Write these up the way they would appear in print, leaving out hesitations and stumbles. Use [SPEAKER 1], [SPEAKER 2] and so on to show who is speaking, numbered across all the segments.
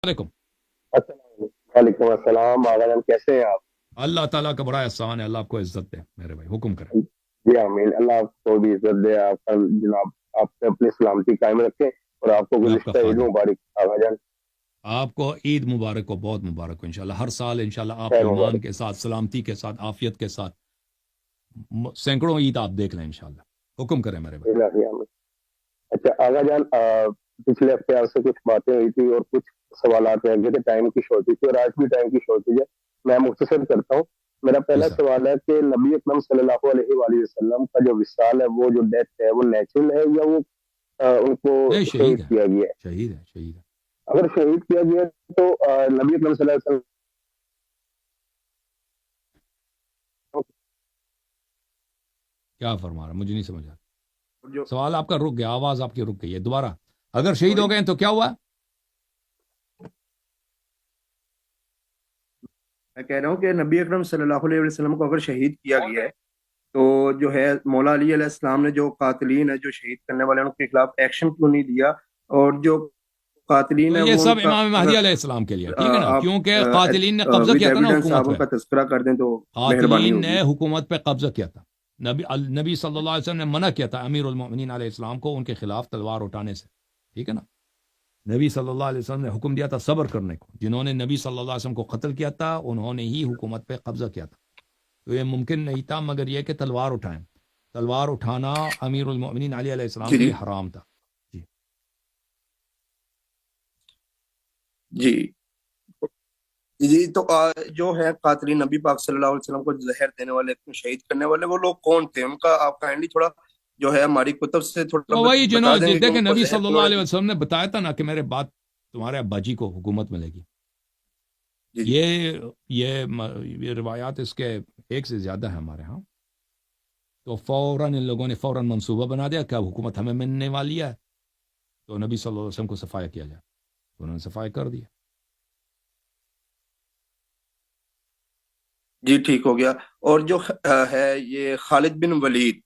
[SPEAKER 1] वालेकुम।
[SPEAKER 2] वालेकुम अस्सलाम। आगा जान कैसे हैं आप?
[SPEAKER 1] अल्लाह ताला का बड़ा एहसान है, अल्लाह आपको इज्जत दे मेरे भाई, हुक्म करें।
[SPEAKER 2] जी आमीन। अल्लाह आपको भी इज्जत दे। आपका जनाब आप अपनी सलामती कायम रखें और आपको
[SPEAKER 1] आपका
[SPEAKER 2] गुज़िश्ता ईद
[SPEAKER 1] खादिम।
[SPEAKER 2] मुबारक आगा जान।
[SPEAKER 1] आपको ईद मुबारक हो, बहुत मुबारक हो इंशाल्लाह। हर साल इंशाल्लाह आप
[SPEAKER 2] खैर
[SPEAKER 1] ईमान
[SPEAKER 2] मुबारक।
[SPEAKER 1] के साथ, सलामती के साथ, आफियत के साथ सैकड़ों ईद आप देख लें इंशाल्लाह। हुक्म करें मेरे भाई।
[SPEAKER 2] इलाही आमीन। अच्छा आगा जान, पिछले हफ्ते आपसे कुछ बातें हुई थी और कुछ सवालात रह गए थे, टाइम की शॉर्टेज थी और आज भी टाइम की शॉर्टेज है। मैं मुख्तसर करता हूँ। मेरा
[SPEAKER 1] जी
[SPEAKER 2] पहला
[SPEAKER 1] साहब।
[SPEAKER 2] सवाल है कि नबी अकरम सल्लल्लाहु अलैहि वसल्लम का जो विसाल है, वो जो डेथ है, वो नेचुरल है या वो
[SPEAKER 1] नहीं,
[SPEAKER 2] उनको
[SPEAKER 1] शहीद
[SPEAKER 2] शहीद
[SPEAKER 1] है।
[SPEAKER 2] किया गया है?
[SPEAKER 1] शहीद है, शहीद है।
[SPEAKER 2] अगर शहीद किया गया है, तो नबी अकरम सल्लल्लाहु अलैहि वसल्लम
[SPEAKER 1] क्या फरमा रहा है? मुझे नहीं समझ आ रहा।
[SPEAKER 3] जो
[SPEAKER 1] सवाल आपका रुक गया, आवाज आपकी रुक गई है दोबारा। अगर शहीद हो
[SPEAKER 3] सॉरी,
[SPEAKER 1] गए तो क्या हुआ?
[SPEAKER 3] मैं कह रहा हूँ कि नबी अकरम सल्लल्लाहु अलैहि वसल्लम को अगर शहीद किया गया है तो जो है मौला अली अलैहिस्सलाम ने जो कातिलीन है, जो शहीद करने वाले हैं, उनके खिलाफ एक्शन क्यों नहीं दिया? और जो कातिलीन
[SPEAKER 1] तो
[SPEAKER 3] है
[SPEAKER 1] ये
[SPEAKER 3] वो
[SPEAKER 1] सब
[SPEAKER 3] उनका
[SPEAKER 1] इमाम महदी
[SPEAKER 3] अगर
[SPEAKER 1] अलैहिस्सलाम के लिए, ठीक है ना,
[SPEAKER 3] आप
[SPEAKER 1] क्योंकि कातिलीन ने कब्जा
[SPEAKER 3] विद
[SPEAKER 1] किया था ना
[SPEAKER 3] एविडेंस
[SPEAKER 1] हुकूमत
[SPEAKER 3] आप
[SPEAKER 1] पे।
[SPEAKER 3] उनका तज़किरा कर दें तो मेहरबानी
[SPEAKER 1] कातिलीन ने
[SPEAKER 3] होगी।
[SPEAKER 1] हुकूमत पे कब्जा किया था। नबी सल्लल्लाहु अलैहि वसल्लम ने मना किया था अमीर उल मोमिनीन अलैहि सलाम को उनके खिलाफ तलवार उठाने से, ठीक है ना। नबी सल्लल्लाहु अलैहि वसल्लम ने हुक्म दिया था सब्र करने को। जिन्होंने नबी सल्लल्लाहु अलैहि वसल्लम को कत्ल किया था उन्होंने ही हुकूमत पे कब्जा किया था। तो ये मुमकिन नहीं था मगर यह कि तलवार उठाएं। तलवार उठाना अमीर उल मोमिनीन अली अलैहि सलाम
[SPEAKER 3] जी
[SPEAKER 1] के
[SPEAKER 3] जी
[SPEAKER 1] लिए हराम था। जी।
[SPEAKER 3] जी जी। तो जो है कातिलीन नबी पाक सल्लल्लाहु अलैहि वसल्लम को जहर देने वाले, शहीद करने वाले, वो लोग कौन थे? उनका आप काइंडली थोड़ा जो है हमारी कुतुब से थोड़ा
[SPEAKER 1] तो वही
[SPEAKER 3] बता
[SPEAKER 1] जिन्होंने
[SPEAKER 3] देंगे कि
[SPEAKER 1] देखे
[SPEAKER 3] उनको
[SPEAKER 1] नबी
[SPEAKER 3] जहर
[SPEAKER 1] सल्लल्लाहु
[SPEAKER 3] किन्होंने
[SPEAKER 1] अलैहि
[SPEAKER 3] दिया?
[SPEAKER 1] वसल्लम ने बताया था ना कि मेरे बाद तुम्हारे अब्बा जी को हुकूमत मिलेगी।
[SPEAKER 3] जी जी।
[SPEAKER 1] ये ये रिवायात इसके एक से ज़्यादा है हमारे यहाँ। तो फ़ौरन इन लोगों ने फ़ौरन मंसूबा बना दिया क्या हुकूमत हमें मिलने वाली है, तो नबी सल्लल्लाहु अलैहि वसल्लम को सफ़ाया किया जाए। तो उन्होंने सफ़ाया कर दिया।
[SPEAKER 3] जी ठीक हो गया। और जो है ये खालिद बिन वलीद,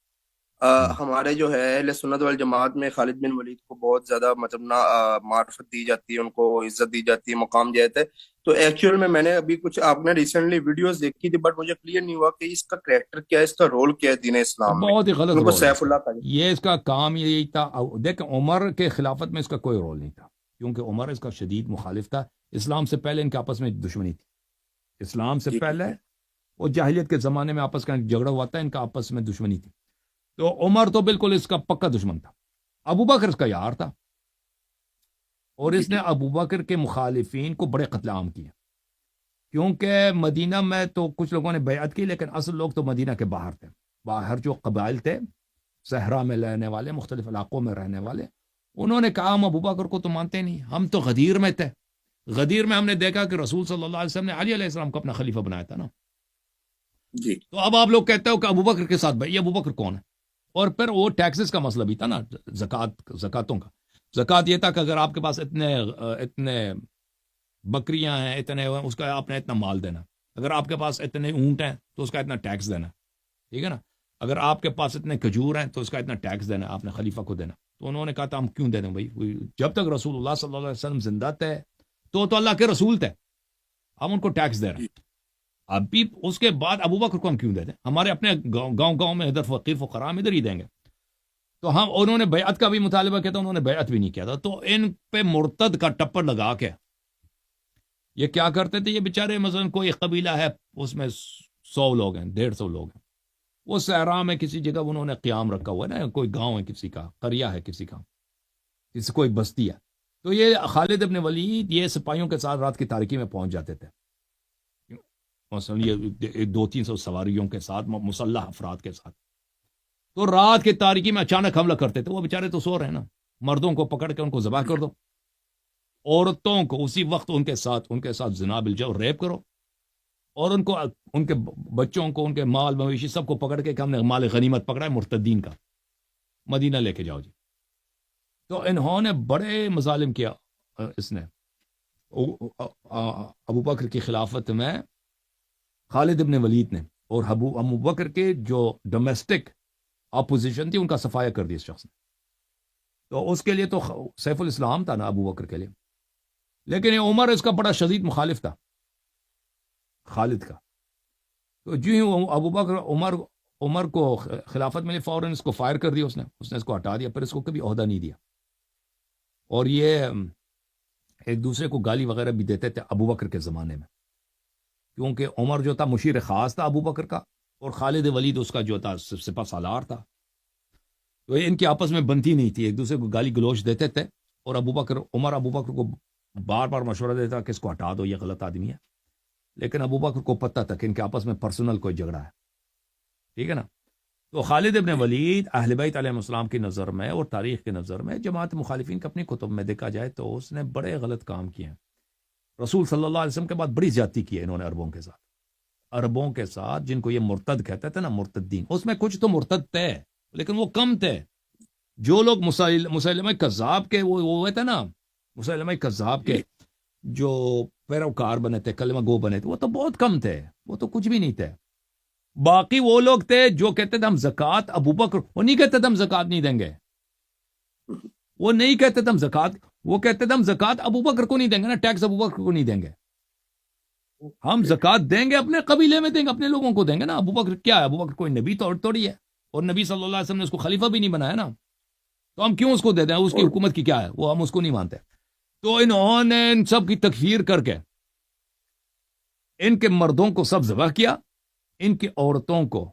[SPEAKER 1] हम्म।
[SPEAKER 3] हमारे जो है अहले सुन्नत वल जमात में खालिद बिन वलीद को बहुत ज्यादा मतलब ना मार्फत दी जाती है, उनको इज्जत दी जाती है, मुकाम दिया जाता है। तो एक्चुअल में मैंने अभी कुछ आपने रिसेंटली वीडियोस देखी थी, बट मुझे क्लियर नहीं हुआ कि इसका कैरेक्टर क्या है, इसका रोल क्या है दीन
[SPEAKER 1] ये
[SPEAKER 3] इस्लाम में।
[SPEAKER 1] बहुत ही गलत
[SPEAKER 3] उनको
[SPEAKER 1] रोल है इसका।
[SPEAKER 3] सैफुल्लाह कहा जाता
[SPEAKER 1] ये इसका काम यही था। देख, उमर के खिलाफत में इसका कोई रोल नहीं था, क्योंकि उमर इसका शदीद मुखालिफ था। इस्लाम से पहले इनके आपस में दुश्मनी थी। इस्लाम से
[SPEAKER 3] है। जी ठीक
[SPEAKER 1] पहले
[SPEAKER 3] है।
[SPEAKER 1] वो जाहिलियत के ज़माने में आपस का झगड़ा हुआ था, इनका आपस में दुश्मनी थी। तो उमर तो बिल्कुल इसका पक्का दुश्मन था। अबू बकर इसका यार था और
[SPEAKER 3] जी
[SPEAKER 1] इसने
[SPEAKER 3] ठीक।
[SPEAKER 1] अबू बकर के मुखालिफिन को बड़े कत्लेआम किए। क्योंकि मदीना में तो कुछ लोगों ने बैअत की, लेकिन असल लोग तो मदीना के बाहर थे। बाहर जो कबाइल थे, सहरा में रहने वाले, मुख्तलिफ इलाकों में रहने वाले, उन्होंने कहा हम अबू बकर को तो मानते नहीं, हम तो गदीर में थे। गदीर में हमने देखा कि रसूल सल्लल्लाहु अलैहि वसल्लम ने अली अलैहि सलाम को अपना खलीफा बनाया था ना।
[SPEAKER 3] जी
[SPEAKER 1] तो अब आप लोग कहते हो कि अबू बकर के साथ भाई, ये अबू बकर कौन है? और फिर वो टैक्सेस का मसला भी था ना, जक़ातों का। जक़ात ये था कि अगर आपके पास इतने बकरियां हैं, इतने उसका आपने इतना माल देना। अगर आपके पास इतने ऊंट हैं तो उसका इतना टैक्स देना, ठीक है ना। अगर आपके पास इतने खजूर हैं तो उसका इतना टैक्स देना, आपने खलीफा को देना। तो उन्होंने कहा था हम क्यों दे दें भाई, जब तक रसूलुल्लाह सल्लल्लाहु अलैहि वसल्लम जिंदा थे तो अल्लाह के रसूल थे, हम उनको टैक्स दे रहे हैं।
[SPEAKER 3] जी
[SPEAKER 1] अभी उसके बाद अबू बकर को हम क्यों दे दें? हमारे अपने गांव में इधर फकीर फकरा हम इधर ही देंगे। तो हम, उन्होंने बैअत का भी मुतालबा किया था, उन्होंने बैअत भी नहीं किया था। तो इन पे मुर्तद का टप्पर लगा के ये क्या करते थे, ये बेचारे मसलन कोई कबीला है, उसमें 100 लोग हैं, 150 लोग हैं, वो सहरा में किसी जगह उन्होंने क़याम रखा हुआ है ना, कोई गांव है किसी का, करिया है किसी का, किसी कोई बस्ती है। तो ये खालिद इब्न वलीद ये सिपाहियों के साथ रात की तारीकी में पहुंच जाते थे। मसलन ये 200-300 सवारियों के साथ, मुसल्लह अफराद के साथ। तो रात की तारीकी में अचानक हमला करते थे। वो बेचारे तो सो रहे हैं ना, मर्दों को पकड़ के उनको जबा कर दो, औरतों को उसी वक्त उनके साथ जिना बिल जाओ, रेप करो, और उनको, उनके बच्चों को, उनके माल मवेशी सबको पकड़ के कि हमने माल गनीमत पकड़ा है मुर्तदीन का, मदीना लेके जाओ जी। तो इन्होंने बड़े मजालिम किया। इसने अबू बकर की खिलाफत में खालिद इब्न वलीद ने, और अबू बकर के जो डोमेस्टिक अपोजिशन थी उनका सफाया कर दिया इस शख्स ने। तो उसके लिए तो सैफुल इस्लाम था ना अबू बकर के लिए। لیکن یہ عمر اس کا بڑا شدید مخالف تھا خالد کا. تو جو ہی ابو بکر عمر کو خلافت ملی فوراً اس کو فائر کر دیا، اس نے اس کو ہٹا دیا، پھر اس کو کبھی عہدہ نہیں دیا. اور یہ ایک دوسرے کو گالی وغیرہ بھی دیتے تھے ابو بکر کے زمانے میں، کیونکہ عمر جو تھا مشیر خاص تھا ابو بکر کا، اور خالد ولید اس کا جو تھا سپہ سالار تھا. تو ان کی آپس میں بنتی نہیں تھی، ایک دوسرے کو گالی گلوچ دیتے تھے، اور عمر ابو بکر کو بار بار مشورہ دیتا کہ اس کو ہٹا دو، یہ غلط آدمی ہے. لیکن ابو بکر کو پتہ تھا کہ ان کے آپس میں پرسنل کوئی جھگڑا ہے، ٹھیک ہے نا. تو خالد ابن ولید اہل بیت علیہ السلام کی نظر میں اور تاریخ کی نظر میں، جماعت مخالفین کے اپنی کتب میں دیکھا جائے تو اس نے بڑے غلط کام کیے ہیں. رسول صلی اللہ علیہ وسلم کے بعد بڑی زیادتی کی ہے انہوں نے عربوں کے ساتھ جن کو یہ مرتد کہتے تھے نا، مرتدین. اس میں کچھ تو مرتد تھے لیکن وہ کم تھے. جو لوگ مسلمہ کذاب کے وہ ہوئے تھے نا، مسلمہ کذاب کے جو پیروکار بنے تھے، کلمہ گو بنے تھے، وہ تو بہت کم تھے، وہ تو کچھ بھی نہیں تھے. باقی وہ لوگ تھے جو کہتے تھے ہم زکوٰۃ ابو بکر، وہ نہیں کہتے تھے ہم زکوٰۃ نہیں دیں گے، وہ نہیں کہتے تھے ہم زکوٰۃ، وہ کہتے تھے ہم زکوٰۃ ابو بکر کو نہیں دیں گے نا، ٹیکس ابو بکر کو نہیں دیں گے، ہم زکوٰۃ دیں گے اپنے قبیلے میں دیں گے، اپنے لوگوں کو دیں گے نا. ابو بکر کیا ہے؟ ابو بکر کوئی نبی توڑی ہے، اور نبی صلی اللہ علیہ وسلم نے اس کو خلیفہ بھی نہیں بنایا نا، تو ہم کیوں اس کو دے دیں؟ اس کی حکومت کی کیا ہے؟ وہ ہم اس کو نہیں مانتے. تو انہوں نے ان سب کی تکفیر کر کے ان کے مردوں کو سب ذبح کیا، ان کی عورتوں کو،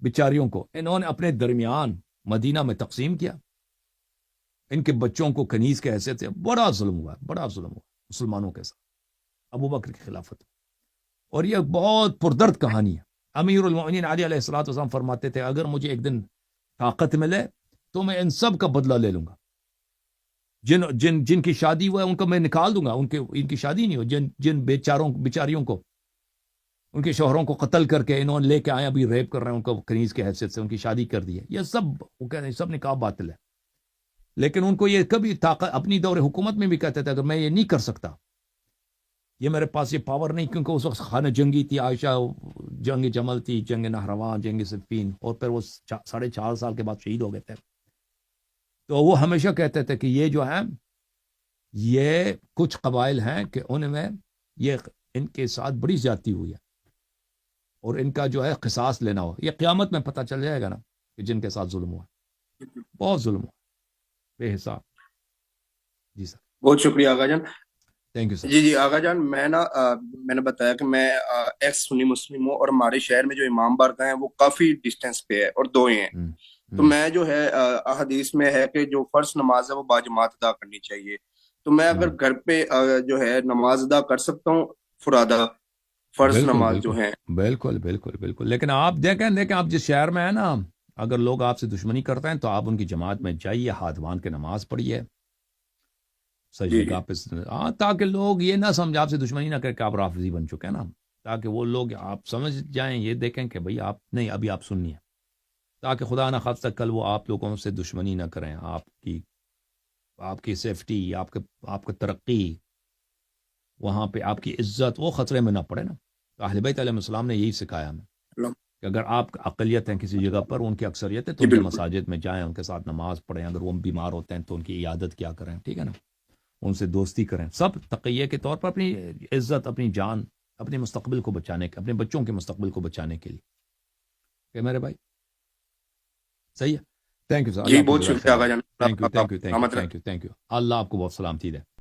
[SPEAKER 1] بیچاریوں کو انہوں نے اپنے درمیان مدینہ میں تقسیم کیا، ان کے بچوں کو کنیز کے حیثیت سے. بڑا ظلم ہوا مسلمانوں کے ساتھ ابو بکر کی خلافت. اور یہ بہت پردرد کہانی ہے. امیر المؤمنین علی علیہ الصلوۃ والسلام فرماتے تھے اگر مجھے ایک دن طاقت ملے تو میں ان سب کا بدلہ لے لوں گا. جن کی شادی ہوا ہے ان کو میں نکال دوں گا، ان کی شادی نہیں ہو، جن بیچاریوں کو ان کے شوہروں کو قتل کر کے انہوں نے لے کے آئے، ابھی ریپ کر رہے ہیں ان کو کنیز کے حیثیت سے، ان کی شادی کر دی ہے. یہ سب وہ کہہ رہے ہیں سب نکاح باطل ہے. لیکن ان کو یہ کبھی طاقت، اپنی دور حکومت میں بھی کہتے تھے اگر میں یہ نہیں کر سکتا، یہ میرے پاس یہ پاور نہیں، کیونکہ اس وقت خانہ جنگی تھی، عائشہ جنگ جمل تھی، جنگ نہروان، جنگ صفین، اور پھر وہ 4.5 سال کے بعد شہید ہو گئے تھے. تو وہ ہمیشہ کہتے تھے کہ یہ جو ہے یہ کچھ قبائل ہیں کہ ان میں یہ ان کے ساتھ بڑی زیادتی ہوئی ہے اور ان کا جو ہے قصاص لینا ہو. یہ قیامت میں پتہ چل جائے گا نا کہ جن کے ساتھ ظلم ہوا، بہت ظلم ہوا بے حساب. جی سر،
[SPEAKER 3] بہت شکریہ آغا جان.
[SPEAKER 1] Thank you sir.
[SPEAKER 3] جی آغا جان، میں نے بتایا کہ میں ایکس سنی مسلم ہوں، اور ہمارے شہر میں جو امام بارگاہ ہیں وہ کافی ڈسٹینس پہ ہے اور 2 ہی ہیں. تو میں جو ہے احادیث میں ہے کہ جو فرض نماز ہے وہ باجماعت ادا کرنی چاہیے. تو میں اگر گھر پہ جو ہے نماز ادا کر سکتا ہوں فرادہ فرض نماز جو ہیں؟
[SPEAKER 1] بالکل بالکل بالکل. لیکن آپ دیکھیں آپ جس شہر میں ہیں نا، اگر لوگ آپ سے دشمنی کرتے ہیں تو آپ ان کی جماعت میں جائیے، ہاتھ باندھ کے نماز پڑھیے سجدے گاہ پہ، تاکہ لوگ یہ نہ سمجھ، آپ سے دشمنی نہ کرے کہ آپ رافضی بن چکے ہیں نا، تاکہ وہ لوگ آپ سمجھ جائیں، یہ دیکھیں کہ بھئی آپ نہیں، ابھی آپ سنیے، تاکہ خدا نہ خواستہ کل وہ آپ لوگوں سے دشمنی نہ کریں، آپ کی سیفٹی، آپ کی ترقی، وہاں پہ آپ کی عزت وہ خطرے میں نہ پڑے نا. تو اہل بیت علیہ السلام نے یہی سکھایا ہمیں کہ اگر آپ اقلیت ہیں کسی جگہ پر، ان کی اکثریت ہے تو ان کے مساجد میں جائیں، ان کے ساتھ نماز پڑھیں، اگر وہ بیمار ہوتے ہیں تو ان کی عیادت کیا کریں، ٹھیک ہے نا، ان سے دوستی کریں، سب تقیہ کے طور پر اپنی عزت، اپنی جان، اپنے مستقبل کو بچانے کے، اپنے بچوں کے مستقبل کو بچانے کے لیے. کہ میرے بھائی صحیح ہے. Thank you sir.
[SPEAKER 3] جی بہت شکریہ آغا جان.
[SPEAKER 1] Thank you. اللہ آپ کو بہت سلامتی دے.